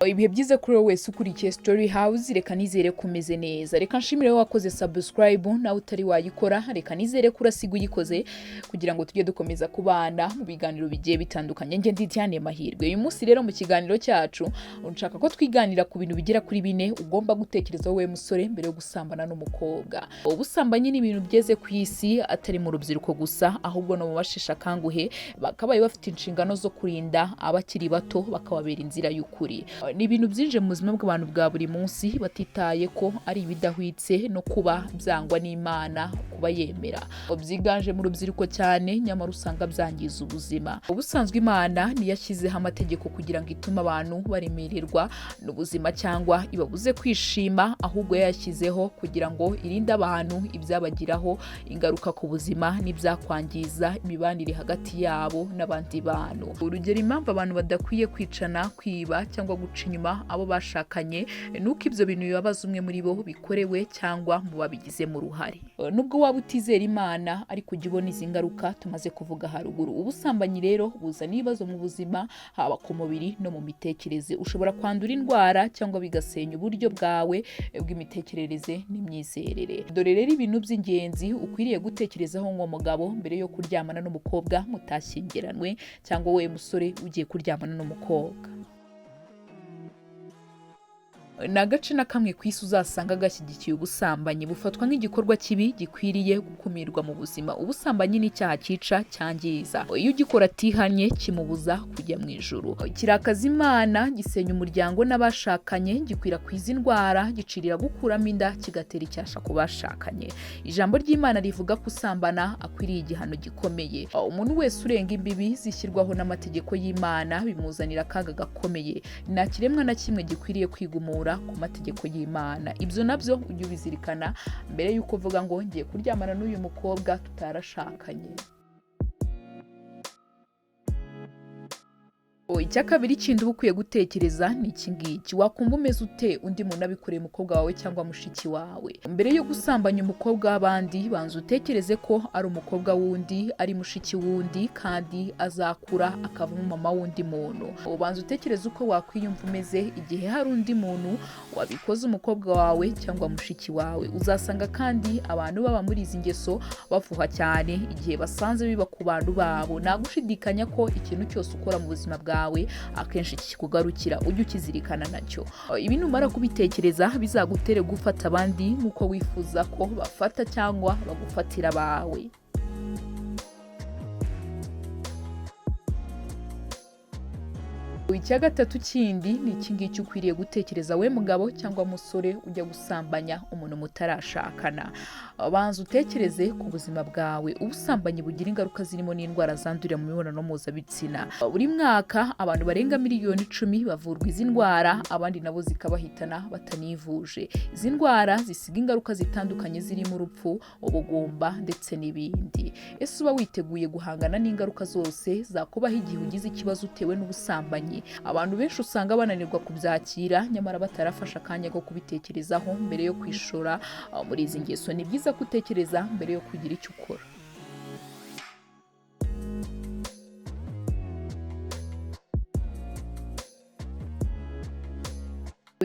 Ibihe byiza kuri wowe wese ukurikiye Story House, reka nizere kumeze neza. Reka nshimire wakoze subscribe nawe utari wayikora, reka nizere kurasiga uyikoze kugira ngo tujye dukomeza kubana mu biganiro bigiye bitandukanye. Nge ndi Diane Mahirwe. Uyu munsi rero mu kiganiro cyacu unshaka ko twiganira ku bintu bigera kuri 4 ugomba gutekereza wowe musore mbere yo gusambana n'umukobwa. Ubusambanyi ni ibintu byeze ku isi, atari mu rubyiruko gusa ahubwo no mu bashesha kanguhe bakabaye bafite inshingano zo kurinda abakiri bato bakababera inzira y'ukuri. Ni ibintu byinje mu buzima bw'abantu bwa buri munsi batitaye ko ari ibidahwitse no kuba byangwa n'Imana kuba yemera. Byiganje mu rubyiruko cyane, nyamara usanga byangiza ubuzima. Ubusanzwe Imana niyashyizeho amategeko kugira ngo itume abantu baremererwa n'ubuzima cyangwa ibabuze kwishima, ahubwo yashyizeho kugira ngo irinde abantu ibyabagiraho ingaruka ku buzima n'ibyakwangiza imibanire hagati yabo n'abandi bantu. Urugero impamvu abantu badakwiye kwicana, kwiba cyangwa guca inyuma abo bashakanye nuko ibyo bintu bibabaza umwe muri bo bikorewe cyangwa mu babigizemo uruhare. Nubwo waba utizera Imana ariko ujya ubona izi ngaruka tumaze kuvuga haruguru. Ubusambanyi rero buzana ibibazo mu buzima, haba ku mubiri no mu mitekerereze. Ushobora kwandura indwara cyangwa bigasenya uburyo bwawe bw'imitekerereze n'imyizerere. Dore rero ibintu by'ingenzi ukwiriye gutekerezaho nk'umugabo mbere yo kuryamana n'umukobwa mutashyingiranywe cyangwa we musore ugiye kuryamana n'umukobwa. Ni agace na kamwe ku isi uzasanga gashyigikiye ubusambanyi, bufatwa nk'igikorwa kibi gikwiriye gukumirwa mu buzima. Ubusambanyi ni icyaha cyica, cyangiza. Iyo ugikora atihanye kimubuza kujya mu ijuru. Kirakaza Imana, gisenya umuryango n'abashakanye, gikwirakwiza indwara, gicirira gukuramo inda, kigatera icyasha ku bashakanye. Ijambo ry'Imana rivuga ko usambana akwiriye igihano gikomeye. Umuntu wese urenga imbibi zishyirwaho n'amategeko y'Imana bimuzanira akaga gakomeye. Nta kiremwa na kimwe gikwiriye kwigumura ku mategeko y'Imana. Ibyo nabyo ujye ubizirikana mbere y'uko uvuga ngo ngiye kuryamana n'uyu mukobwa tutarashakanye. Icya kabiri kindi uba ukwiye gutekereza ni iki ngiki: wakumva umeze ute undi muntu abikoreye umukobwa wawe cyangwa mushiki wawe? Mbere yo gusambanya umukobwa w'abandi, banza utekereze ko ari umukobwa wundi, ari mushiki wundi, kandi azakura akavamo mama wundi muntu. Banza utekereze uko wakwiyumva umeze igihe hari undi muntu wabikoze umukobwa wawe cyangwa mushiki wawe. Uzasanga kandi abantu baba muri izi ngeso bafuha cyane igihe basanze biba ku bantu babo. Nta gushidikanya ko ikintu cyose ukora mu buzima bwawe akenshi kikugarukira, ujye ukizirikana nacyo. Ibi numara kubitekereza bizagutere gufata abandi nk'uko wifuza ko bafata cyangwa bagufatira bawe. Icya gatatu kindi ni iki ngiki ukwiriye gutekereza we mugabo cyangwa musore ujya gusambanya umuntu mutarashakana. Banza utekereze ku buzima bwawe. Ubusambanyi bugira ingaruka zirimo n'indwara zandurira mu mibonano mpuzabitsina. Buri mwaka abantu barenga miliyoni 10 bavurwa izi ndwara, abandi nabo zikabahitana batanivuje. Izi ndwara zisiga ingaruka zitandukanye zirimo urupfu, ubugumba ndetse n'ibindi. Ese uba witeguye guhangana n'ingaruka zose zakubaho igihe ugize ikibazo utewe n'ubusambanyi? Abantu benshi usanga bananirwa kubyakira, nyamara batarafasha akanya ko kubitekerezaho mbere yo kwishora muri izi ngeso. Ni byiza gutekereza mbere yo kugira icyo ukora.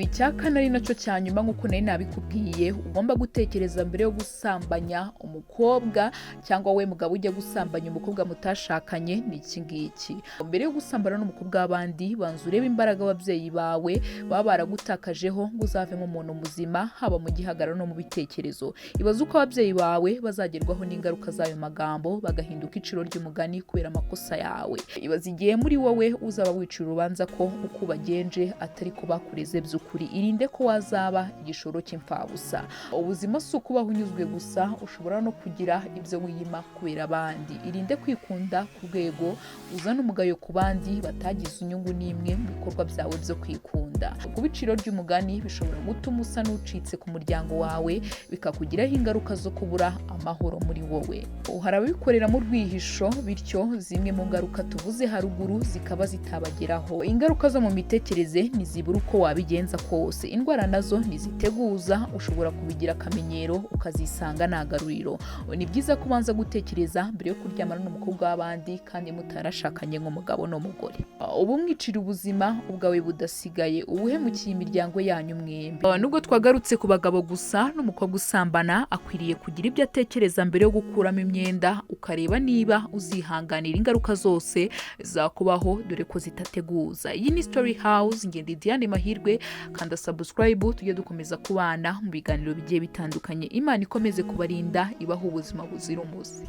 Icya kane ari nacyo cya nyuma nk'uko nari nabikubwiye, ugomba gutekereza mbere yo gusambanya umukobwa cyangwa we mugabo ujya gusambanya umukobwa mutashakanye ni iki ngiki: mbere yo gusambana n'umukobwa w'abandi, banza urebe imbaraga ababyeyi bawe baba baragutakajeho ngo uzavemo umuntu muzima, haba mu gihagararo no mu bitekerezo. Ibaze uko ababyeyi bawe bazagerwaho n'ingaruka z'ayo magambo, bagahinduka iciro ry'umugani kubera amakosa yawe. Ibaze igihe muri wowe uzaba wicira urubanza ko uko bagenje atari ko bakureze by'ukuri. Irinde ko wazaba igishoro cy'imfabusa. Ubuzima si ukubaho unyuzwe gusa, ushobora no kugira ibyo wiyima kubera abandi. Irinde kwikunda ku rwego uzana umugayo ku bandi batagize inyungu n'imwe mu bikorwa byawe byo kwikunda. Kuba iciro ry'umugani bishobora gutuma usa n'ucitse ku muryango wawe, bikakugiraho ingaruka zo kubura amahoro muri wowe. Hari ababikorera mu rwihisho, bityo zimwe mu ngaruka tuvuze haruguru zikaba zitabageraho. Ingaruka zo mu mitekerereze ntizibura uko wabigenza neza kose. Indwara nazo ntiziteguza, ushobora kubigira akamenyero ukazisanga nagaruriro. Ni byiza kubanza gutekereza mbere yo kuryamana n'umukobwa w'abandi kandi mutarashakanye nk'umugabo n'umugore. Ubu mwicira ubuzima ubwawe budasigaye, ubuhemukiye imiryango yanyu mwembi. Nubwo twagarutse ku bagabo gusa, n'umukobwa usambana akwiriye kugira ibyo atekereza mbere yo gukuramo imyenda, ukareba niba uzihanganira ingaruka zose zakubaho dore ko zitateguza. Iyi ni Story House, ngende Diane Mahirwe, kanda subscribe tujye dukomeza kubana mu biganiro bigiye bitandukanye. Imana ikomeze kubarinda, ibaho ubuzima buzira umuze.